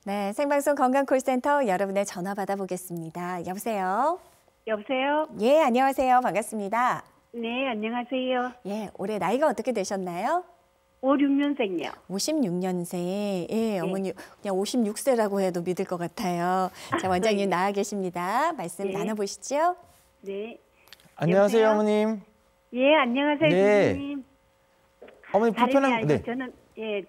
네, 생방송 건강콜센터 여러분의 전화 받아보겠습니다. 여보세요? 여보세요? 예, 안녕하세요. 반갑습니다. 네, 안녕하세요. 예, 올해 나이가 어떻게 되셨나요? 56년생이요. 56년생. 예, 어머니 그냥 56세라고 해도 믿을 것 같아요. 자, 원장님 나와 계십니다. 말씀 네. 나눠보시죠. 네. 안녕하세요, 여보세요? 어머님. 예, 안녕하세요, 네. 선생님. 어머니 다름이 불편한 아니고 저는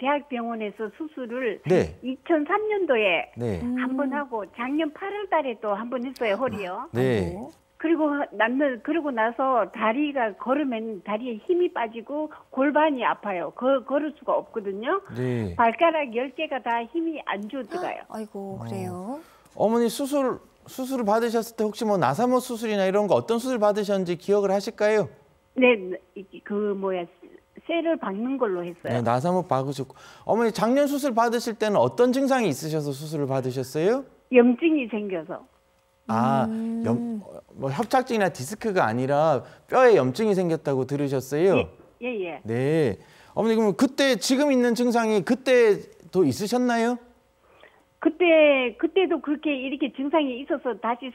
대학병원에서 수술을 네. 2003년도에 네. 한 번 하고 작년 8월 달에 또 한 번 했어요, 허리요. 네. 아이고. 그리고 나서 다리가 걸으면 다리에 힘이 빠지고 골반이 아파요. 걸을 수가 없거든요. 네. 발가락 10개가 다 힘이 안 좋아 들어가요. 아이고, 그래요. 어머니 수술을 받으셨을 때 혹시 뭐 나사모 수술이나 이런 거 어떤 수술 받으셨는지 기억을 하실까요? 네, 쇠를 박는 걸로 했어요. 네, 나사모 박으셨고. 어머니 작년 수술 받으실 때는 어떤 증상이 있으셔서 수술을 받으셨어요? 염증이 생겨서. 뭐 협착증이나 디스크가 아니라 뼈에 염증이 생겼다고 들으셨어요? 예. 네. 어머니 그러면 그때 지금 있는 증상이 그때도 있으셨나요? 그때도 그렇게 이렇게 증상이 있어서 다시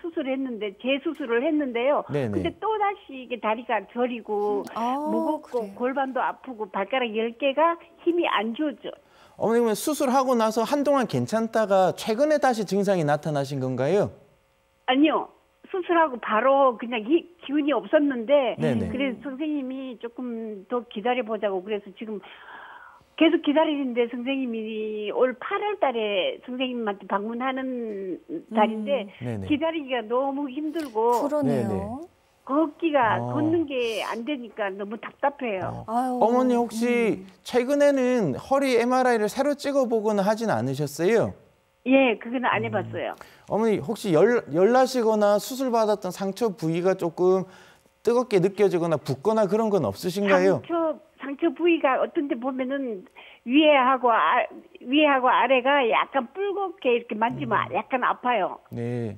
재수술을 했는데요. 네네. 근데 또 다시 이게 다리가 저리고 무겁고 그래요. 골반도 아프고 발가락 10개가 힘이 안 좋죠. 어머니 그러면 수술하고 나서 한동안 괜찮다가 최근에 다시 증상이 나타나신 건가요? 아니요. 수술하고 바로 그냥 기운이 없었는데 네네. 그래서 선생님이 조금 더 기다려보자고 그래서 지금 계속 기다리는데 선생님이 올 8월 달에 선생님한테 방문하는 달인데 네네. 기다리기가 너무 힘들고 그러네요. 걷는 게 안 되니까 너무 답답해요. 아유, 어머니 혹시 최근에는 허리 MRI를 새로 찍어보거나 하진 않으셨어요? 예, 그건 안 해봤어요. 어머니 혹시 열나시거나 수술받았던 상처 부위가 조금 뜨겁게 느껴지거나 붓거나 그런 건 없으신가요? 상처 부위가 어떤 데 보면은 위에하고 아래가 약간 붉게 이렇게 만지면 약간 아파요. 네.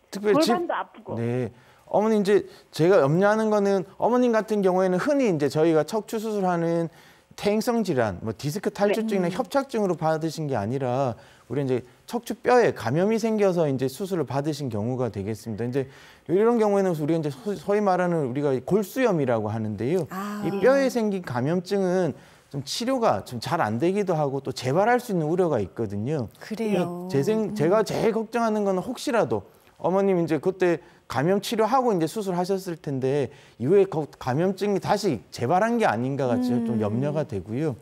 특별히 골반도 아프고. 네. 어머니 이제 제가 염려하는 거는 어머님 같은 경우에는 흔히 이제 저희가 척추 수술하는 퇴행성 질환, 뭐 디스크 탈출증이나 협착증으로 받으신 게 아니라 우리 이제 척추뼈에 감염이 생겨서 이제 수술을 받으신 경우가 되겠습니다. 이제 이런 경우에는 우리가 이제 소위 말하는 우리가 골수염이라고 하는데요. 이 뼈에 생긴 감염증은 좀 치료가 좀 잘 안 되기도 하고 또 재발할 수 있는 우려가 있거든요. 그래요. 제가 제일 걱정하는 거는 혹시라도 어머님 이제 그때 감염 치료하고 이제 수술하셨을 텐데 이후에 감염증이 다시 재발한 게 아닌가가 좀 염려가 되고요.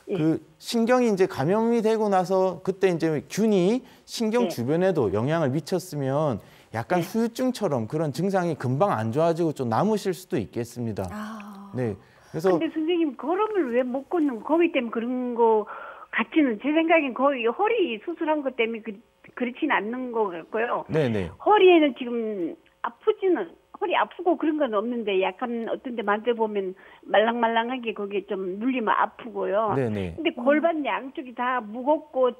그 신경이 이제 감염이 되고 나서 그때 이제 균이 신경 주변에도 영향을 미쳤으면 약간 후유증처럼 그런 증상이 금방 안 좋아지고 좀 남으실 수도 있겠습니다. 네. 그래서 근데 선생님 걸음을 왜 못 걷는 거기 때문에 그런 거 같지는 제 생각엔 거의 허리 수술한 것 때문에 그렇진 않는 것 같고요. 네네. 허리에는 지금 허리 아프고 그런 건 없는데 약간 어떤 데 만져보면 말랑말랑하게 거기에 좀 눌리면 아프고요. 네네. 근데 골반 양쪽이 다 무겁고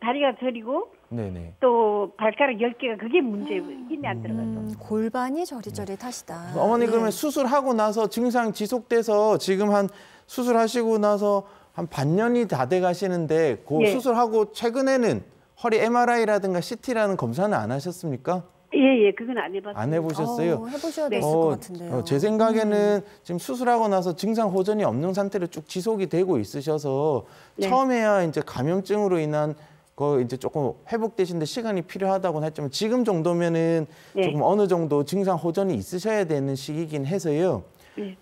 다리가 저리고 네네. 또 발가락 10개가 그게 문제예요. 힘이 안 들어가서. 골반이 저리저리하시다. 어머니 예. 그러면 수술하고 나서 증상 지속돼서 지금 한 수술하시고 나서 한 반년이 다 돼 가시는데 그 수술하고 최근에는 허리 MRI라든가 CT라는 검사는 안 하셨습니까? 예, 그건 안 해봤어요. 안 해보셨어요? 해보셔야 됐을 것 같은데요. 제 생각에는 지금 수술하고 나서 증상 호전이 없는 상태로 쭉 지속이 되고 있으셔서 처음에야 이제 감염증으로 인한 거 이제 조금 회복되시는데 시간이 필요하다고는 했지만 지금 정도면은 조금 어느 정도 증상 호전이 있으셔야 되는 시기긴 해서요.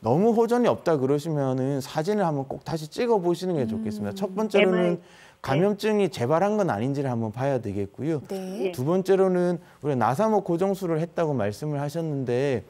너무 호전이 없다 그러시면은 사진을 한번 꼭 다시 찍어 보시는 게 좋겠습니다. 첫 번째로는 감염증이 재발한 건 아닌지를 한번 봐야 되겠고요. 네. 두 번째로는 우리가 나사모 고정술을 했다고 말씀을 하셨는데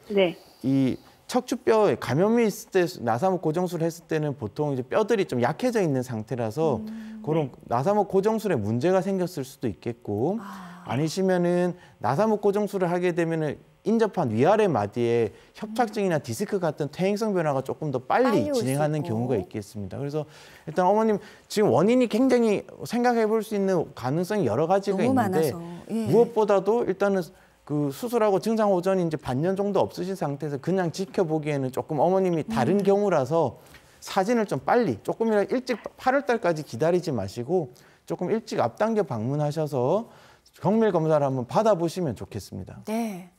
이 척추뼈에 감염이 있을 때 나사모 고정술을 했을 때는 보통 이제 뼈들이 좀 약해져 있는 상태라서 그런 나사모 고정술에 문제가 생겼을 수도 있겠고 아니시면은 나사모 고정술을 하게 되면은 인접한 위아래 마디에 협착증이나 디스크 같은 퇴행성 변화가 조금 더 빨리 진행하는 경우가 있겠습니다. 그래서 일단 어머님 지금 원인이 굉장히 생각해 볼 수 있는 가능성이 여러 가지가 너무 있는데 많아서. 예. 무엇보다도 일단은 그 수술하고 증상 호전이 이제 반년 정도 없으신 상태에서 그냥 지켜보기에는 조금 어머님이 다른 경우라서 사진을 좀 빨리 조금이라도 일찍 8월 달까지 기다리지 마시고 조금 일찍 앞당겨 방문하셔서 정밀 검사를 한번 받아보시면 좋겠습니다. 네.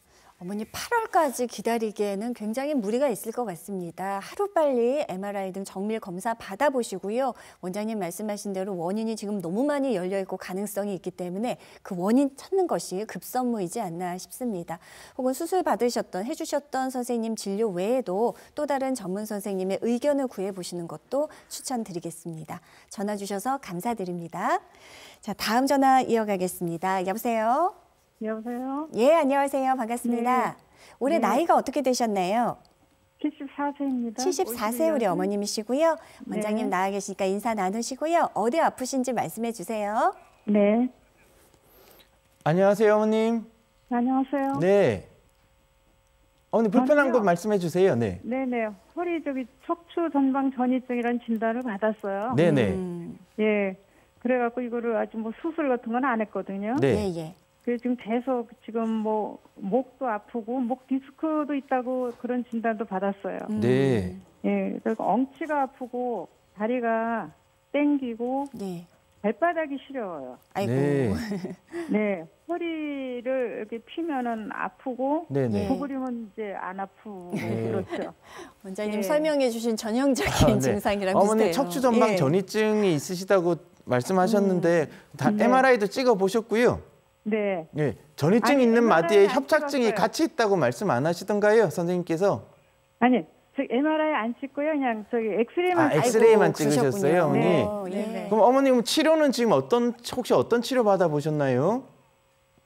어머니 8월까지 기다리기에는 굉장히 무리가 있을 것 같습니다. 하루빨리 MRI 등 정밀 검사 받아보시고요. 원장님 말씀하신 대로 원인이 지금 너무 많이 열려있고 가능성이 있기 때문에 그 원인 찾는 것이 급선무이지 않나 싶습니다. 혹은 수술 받으셨던, 해주셨던 선생님 진료 외에도 또 다른 전문 선생님의 의견을 구해보시는 것도 추천드리겠습니다. 전화 주셔서 감사드립니다. 자, 다음 전화 이어가겠습니다. 여보세요? 여보세요? 예, 안녕하세요. 반갑습니다. 네. 올해 네. 나이가 어떻게 되셨나요? 74세입니다. 74세 우리 어머님이시고요. 원장님 네. 나와 계시니까 인사 나누시고요. 어디 아프신지 말씀해 주세요. 네. 안녕하세요, 어머님. 안녕하세요. 네. 어머니 불편한 저는요. 거 말씀해 주세요. 네. 네네. 허리 척추 전방 전이증이라는 진단을 받았어요. 네네. 예. 그래갖고 이거를 아직 뭐 수술 같은 건 안 했거든요. 네. 예, 예. 그래서 지금 계속 지금 뭐 목도 아프고 목 디스크도 있다고 그런 진단도 받았어요. 네. 예. 그리고 엉치가 아프고 다리가 땡기고 네. 발바닥이 시려워요. 아이고. 네. 네, 허리를 이렇게 피면은 아프고 네네. 구부리면 이제 안 아프고 네. 그렇죠. 원장님 예. 설명해 주신 전형적인 아, 네. 증상이랑 어머니 비슷해요. 척추 전방 예. 전이증이 있으시다고 말씀하셨는데 다 네. MRI도 찍어 보셨고요. 네. 예. 전이증 아니, 있는 MRI 마디에 안 협착증이 찍었어요. 같이 있다고 말씀 안 하시던가요, 선생님께서? 아니, 저 MRI 안 찍고요. 그냥 엑스레이만 엑스레이만 아이고, 찍으셨어요, 어머니? 그러셨군요. 네. 예. 네. 그럼 어머님 치료는 지금 혹시 어떤 치료 받아보셨나요?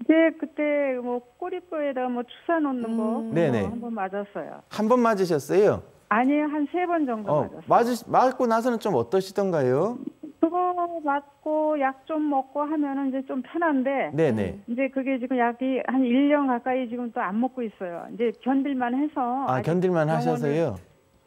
이제 그때 뭐 꼬리뼈에다 뭐 주사 놓는 거 네네. 한번 맞았어요. 한 번 맞으셨어요? 아니, 한 3번 정도 맞았어요. 맞고 나서는 좀 어떠시던가요? 그거 맞고 약 좀 먹고 하면은 이제 좀 편한데 네네. 이제 그게 지금 약이 한 1년 가까이 지금 또 안 먹고 있어요. 이제 견딜만 해서 아직 견딜만 하셔서요?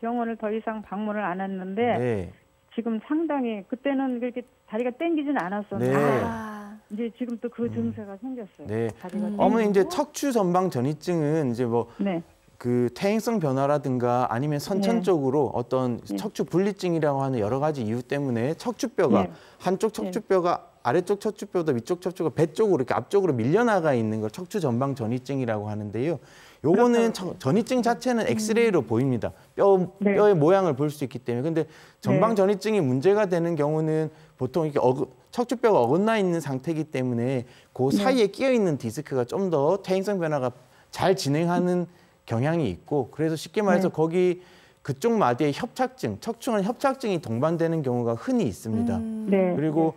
병원을 더 이상 방문을 안 했는데 네. 지금 상당히 그때는 그렇게 다리가 땡기진 않았었는데 네. 아, 이제 지금 또 그 증세가 생겼어요. 네. 다리가 땡기고. 어머니 이제 척추 전방 전이증은 이제 뭐 네. 그 퇴행성 변화라든가 아니면 선천적으로 어떤 척추 분리증이라고 하는 여러 가지 이유 때문에 척추뼈가 네. 한쪽 척추뼈가 아래쪽 척추뼈보다 위쪽 척추가 배 쪽으로 이렇게 앞쪽으로 밀려나가 있는 걸 척추 전방 전이증이라고 하는데요. 요거는 전이증 자체는 엑스레이로 보입니다. 네. 뼈의 모양을 볼 수 있기 때문에. 근데 전방 전이증이 문제가 되는 경우는 보통 이렇게 척추뼈가 어긋나 있는 상태이기 때문에 그 사이에 끼어 있는 디스크가 좀 더 퇴행성 변화가 잘 진행하는 경향이 있고, 그래서 쉽게 말해서 거기 그쪽 마디에 협착증, 척추관 협착증이 동반되는 경우가 흔히 있습니다. 네. 그리고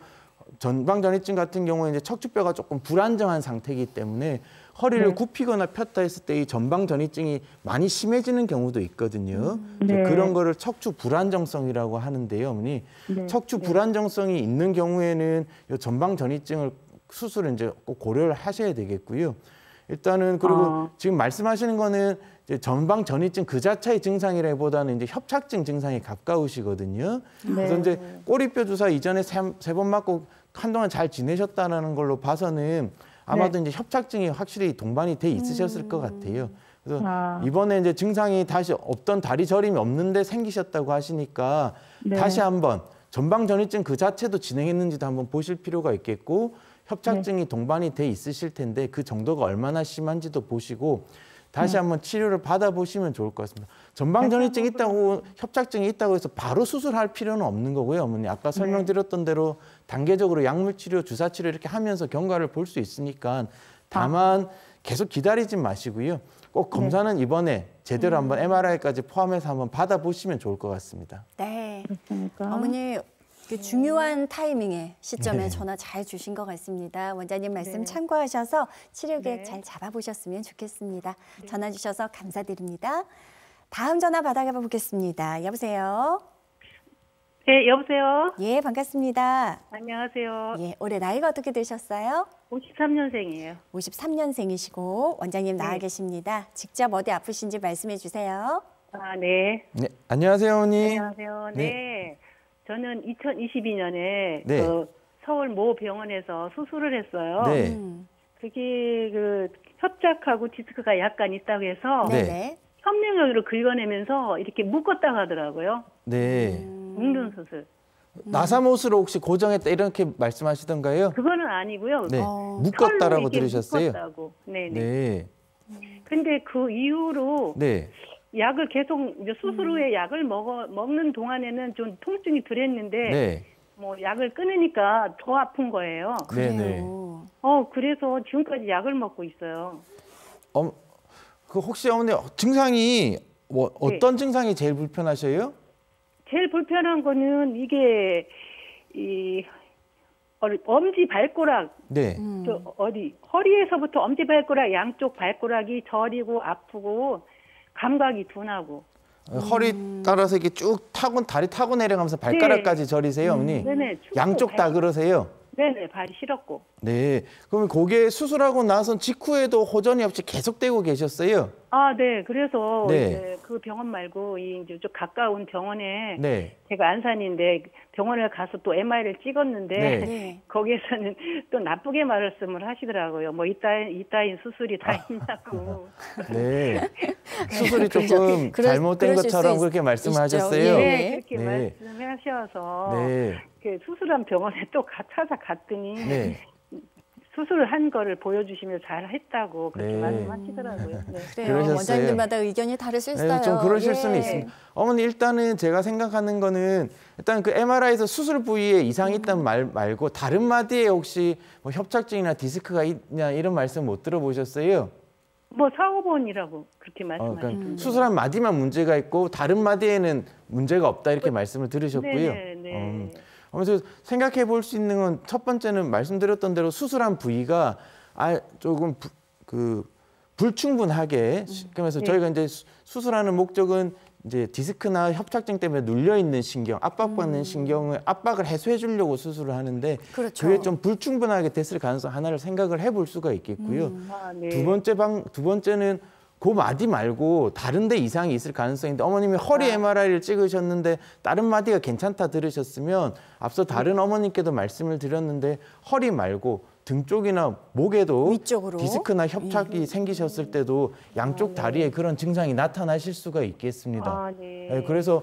전방 전이증 같은 경우에 이제 척추뼈가 조금 불안정한 상태이기 때문에 허리를 굽히거나 폈다 했을 때 이 전방 전이증이 많이 심해지는 경우도 있거든요. 이제 네. 그런 거를 척추 불안정성이라고 하는데요, 어머니. 네. 척추 불안정성이 있는 경우에는 이 전방 전이증을 수술을 이제 꼭 고려를 하셔야 되겠고요. 일단은 그리고 지금 말씀하시는 거는 이제 전방 전이증 그 자체의 증상이라기보다는 이제 협착증 증상에 가까우시거든요. 그래서 이제 꼬리뼈 주사 이전에 세 번 맞고 한동안 잘 지내셨다는 걸로 봐서는 아마도 이제 협착증이 확실히 동반이 돼 있으셨을 것 같아요. 그래서 이번에 이제 증상이 다시 없던 다리 저림이 없는데 생기셨다고 하시니까 다시 한번 전방 전이증 그 자체도 진행했는지도 한번 보실 필요가 있겠고, 협착증이 동반이 돼 있으실 텐데 그 정도가 얼마나 심한지도 보시고 다시 한번 치료를 받아보시면 좋을 것 같습니다. 전방 전이증이 있다고 협착증이 있다고 해서 바로 수술할 필요는 없는 거고요, 어머니. 아까 설명드렸던 대로 단계적으로 약물 치료, 주사 치료 이렇게 하면서 경과를 볼 수 있으니까 다만 계속 기다리지 마시고요. 꼭 검사는 이번에 제대로 한번 MRI까지 포함해서 한번 받아보시면 좋을 것 같습니다. 네. 그렇습니까? 어머니 그 중요한 타이밍에 시점에 네. 전화 잘 주신 것 같습니다. 원장님 말씀 참고하셔서 치료 계획 네. 잘 잡아보셨으면 좋겠습니다. 전화 주셔서 감사드립니다. 다음 전화 받아가 보겠습니다. 여보세요. 네, 여보세요. 예, 반갑습니다. 안녕하세요. 예, 올해 나이가 어떻게 되셨어요? 53년생이에요. 53년생이시고 원장님 나와 계십니다. 직접 어디 아프신지 말씀해 주세요. 아, 네. 네, 안녕하세요, 어머니. 안녕하세요. 네. 저는 2022년에 네. 그 서울 모 병원에서 수술을 했어요. 네. 그게 그 협착하고 디스크가 약간 있다고 해서 네. 네네. 협력으로 긁어내면서 이렇게 묶었다고 하더라고요. 네. 묶는 수술. 나사못으로 혹시 고정했다 이렇게 말씀하시던가요? 그거는 아니고요. 네, 털로 묶었다라고 이렇게 들으셨어요? 묶었다고. 네네. 네, 근데 그 이후로 네, 약을 계속 이제 수술 후에 약을 먹는 동안에는 좀 통증이 덜했는데 네, 뭐 약을 끊으니까 더 아픈 거예요. 네, 네. 그래요. 그래서 지금까지 약을 먹고 있어요. 그 혹시 어머니 증상이 뭐 어떤 증상이 제일 불편하셔요? 제일 불편한 거는 이게 이 엄지 발가락 네, 저 허리에서부터 엄지 발가락 양쪽 발가락이 저리고 아프고 감각이 둔하고. 허리 따라서 이렇게 쭉 다리 타고 내려가면서 발가락까지 저리세요, 어머니? 네네. 춥고 양쪽 다 그러세요? 네네, 발이 시렵고. 네. 그러면 그게 수술하고 나선 직후에도 호전이 없이 계속되고 계셨어요? 아, 네. 그래서 네. 이제 그 병원 말고 이제 좀 가까운 병원에 네. 제가 안산인데 병원에 가서 또 MRI를 찍었는데 네. 네. 거기에서는 또 나쁘게 말씀을 하시더라고요. 뭐 이따인 수술이 다 있냐고. 네. 수술이 조금 잘못된 그러실 것처럼 수 그렇게 말씀을 있죠. 하셨어요? 예. 네, 그렇게 네. 말씀하셔서 네. 그 수술한 병원에 또 찾아갔더니 네. 수술을 한 거를 보여주시면 잘했다고 그렇게 네. 말씀하시더라고요. 네. 그래요. 그러셨어요. 원장님마다 의견이 다를 수 있어요. 네, 좀 그러실 예. 수는 있습니다. 어머니 일단은 제가 생각하는 거는 일단 그 MRI에서 수술 부위에 이상이 있다는 말 말고 다른 마디에 혹시 뭐 협착증이나 디스크가 있냐 이런 말씀 못 들어보셨어요? 뭐 4~5번이라고 그렇게 말씀하셨는데. 그러니까 수술한 마디만 문제가 있고 다른 마디에는 문제가 없다 이렇게 말씀을 들으셨고요. 네. 그래서 생각해 볼 수 있는 건 첫 번째는 말씀드렸던 대로 수술한 부위가 조금 불충분하게 그러면서 저희가 이제 수술하는 목적은 이제 디스크나 협착증 때문에 눌려 있는 신경, 압박받는 신경을 압박을 해소해 주려고 수술을 하는데 그렇죠. 그게 좀 불충분하게 됐을 가능성 하나를 생각을 해볼 수가 있겠고요. 아, 네. 두 번째는 그 마디 말고 다른 데 이상이 있을 가능성인데 어머님이 허리 MRI를 찍으셨는데 다른 마디가 괜찮다 들으셨으면 앞서 다른 어머님께도 말씀을 드렸는데 허리 말고 등 쪽이나 목에도 위쪽으로. 디스크나 협착이 생기셨을 때도 양쪽 다리에 그런 증상이 나타나실 수가 있겠습니다. 아, 네. 네, 그래서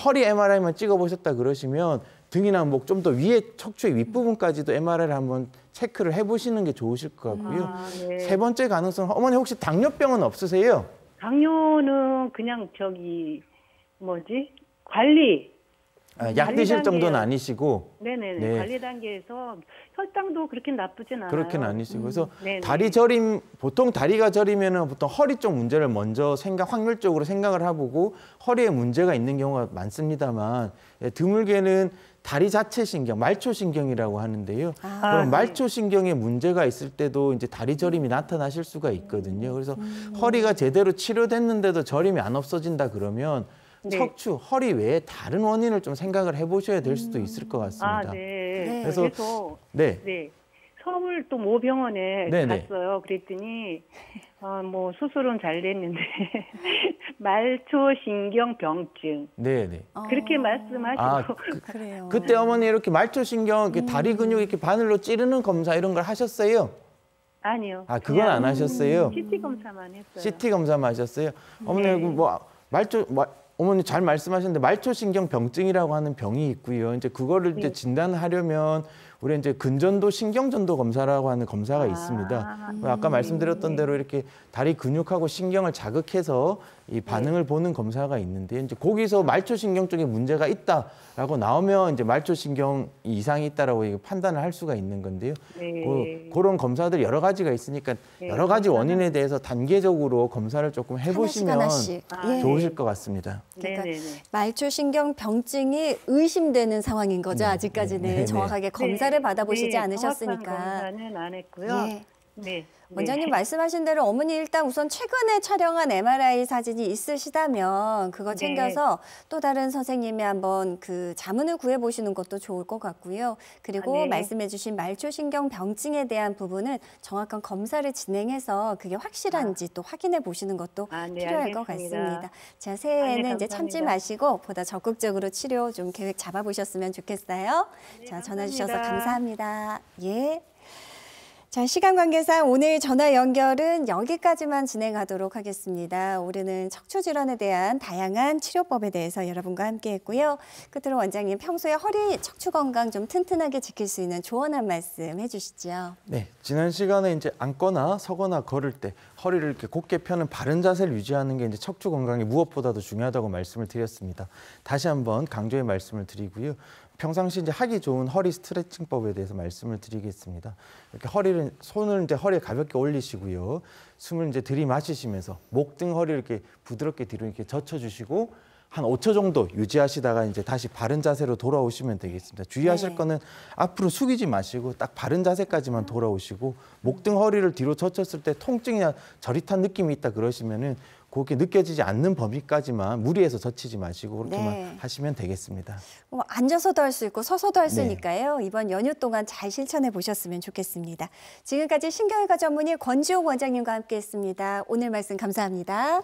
허리 MRI만 찍어보셨다 그러시면 등이나 목 좀 더 위에 척추의 윗부분까지도 MRI를 한번 체크를 해보시는 게 좋으실 것 같고요. 아, 네. 세 번째 가능성, 어머니 혹시 당뇨병은 없으세요? 당뇨는 그냥 관리. 약 드실 단계예요. 정도는 아니시고 네네네. 네. 관리 단계에서 혈당도 그렇게 나쁘진 않아요. 그렇게는 아니시고 그래서 네네. 다리 저림 보통 다리가 저리면은 보통 허리 쪽 문제를 먼저 확률적으로 생각을 해보고 허리에 문제가 있는 경우가 많습니다만 드물게는 다리 자체 신경, 말초신경이라고 하는데요. 그럼 말초신경에 문제가 있을 때도 이제 다리 저림이 나타나실 수가 있거든요. 그래서 허리가 제대로 치료됐는데도 저림이 안 없어진다 그러면 네. 척추, 허리 외에 다른 원인을 좀 생각을 해보셔야 될 수도 있을 것 같습니다. 아, 네. 그래서 네. 네. 서울 또 모병원에 네네. 갔어요. 그랬더니 뭐 수술은 잘 됐는데 말초신경병증 네. 그렇게 말씀하시고 아, 그래요. 그때 어머니 이렇게 말초신경, 이렇게 다리 근육 이렇게 바늘로 찌르는 검사 이런 걸 하셨어요? 아니요. 아, 그건 안 하셨어요? CT 검사만 했어요. CT 검사만 하셨어요? 어머니 네. 어머니 잘 말씀하셨는데 말초신경 병증이라고 하는 병이 있고요. 이제 그거를 이제 진단하려면 우리 이제 근전도 신경전도 검사라고 하는 검사가 있습니다. 아까 말씀드렸던 대로 이렇게 다리 근육하고 신경을 자극해서 이 반응을 보는 검사가 있는데 이제 거기서 말초신경 쪽에 문제가 있다라고 나오면 이제 말초신경 이상이 있다라고 판단을 할 수가 있는 건데요. 네. 그런 검사들이 여러 가지가 있으니까 여러 가지 원인에 대해서 단계적으로 검사를 조금 해보시면 하나씩. 예. 좋으실 것 같습니다. 그러니까 네네네. 말초신경 병증이 의심되는 상황인 거죠. 아직까지는 네. 정확하게 검사를 받아보시지 정확한 않으셨으니까. 검사는 안 했고요. 예. 네. 원장님 말씀하신 대로 어머니 일단 우선 최근에 촬영한 MRI 사진이 있으시다면 그거 챙겨서 또 다른 선생님이 한번 그 자문을 구해보시는 것도 좋을 것 같고요. 그리고 네. 말씀해주신 말초신경 병증에 대한 부분은 정확한 검사를 진행해서 그게 확실한지 또 확인해 보시는 것도 네, 필요할 것 알겠습니다. 같습니다. 자, 새해에는 이제 참지 감사합니다. 마시고 보다 적극적으로 치료 좀 계획 잡아보셨으면 좋겠어요. 자, 전화 주셔서 감사합니다. 예. 자, 시간 관계상 오늘 전화 연결은 여기까지만 진행하도록 하겠습니다. 올해는 척추 질환에 대한 다양한 치료법에 대해서 여러분과 함께 했고요. 끝으로 원장님, 평소에 허리 척추 건강 좀 튼튼하게 지킬 수 있는 조언 한 말씀 해주시죠. 네, 지난 시간에 이제 앉거나 서거나 걸을 때 허리를 이렇게 곧게 펴는 바른 자세를 유지하는 게 이제 척추 건강에 무엇보다도 중요하다고 말씀을 드렸습니다. 다시 한번 강조의 말씀을 드리고요. 평상시 이제 하기 좋은 허리 스트레칭법에 대해서 말씀을 드리겠습니다. 이렇게 손을 이제 허리에 가볍게 올리시고요. 숨을 이제 들이마시시면서 목 등 허리를 이렇게 부드럽게 뒤로 이렇게 젖혀주시고 한 5초 정도 유지하시다가 이제 다시 바른 자세로 돌아오시면 되겠습니다. 주의하실 거는 앞으로 숙이지 마시고 딱 바른 자세까지만 돌아오시고 목 등 허리를 뒤로 젖혔을 때 통증이나 저릿한 느낌이 있다 그러시면은 그렇게 느껴지지 않는 범위까지만 무리해서 젖히지 마시고 그렇게만 하시면 되겠습니다. 앉아서도 할 수 있고 서서도 할 수 있으니까요. 이번 연휴 동안 잘 실천해 보셨으면 좋겠습니다. 지금까지 신경외과 전문의 권지용 원장님과 함께했습니다. 오늘 말씀 감사합니다.